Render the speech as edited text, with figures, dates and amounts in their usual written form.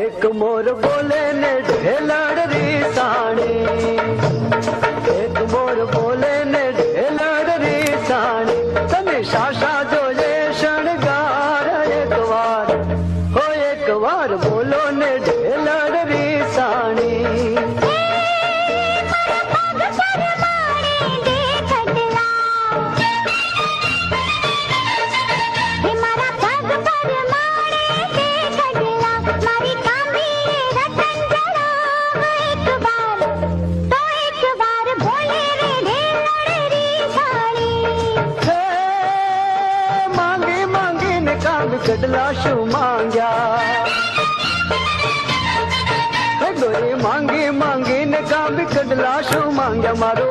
एक मोर बोले ने ढेलड़ री साणी, एक मोर बोले ने ढेलड़ री साणी, तने शाशा जो ये शणगार एक बार बोलो ने ढेलड़ री साणी। कटला शू मांग्या गोरी मांगी मांगी ने का भी कटला शू मांग्या, मारो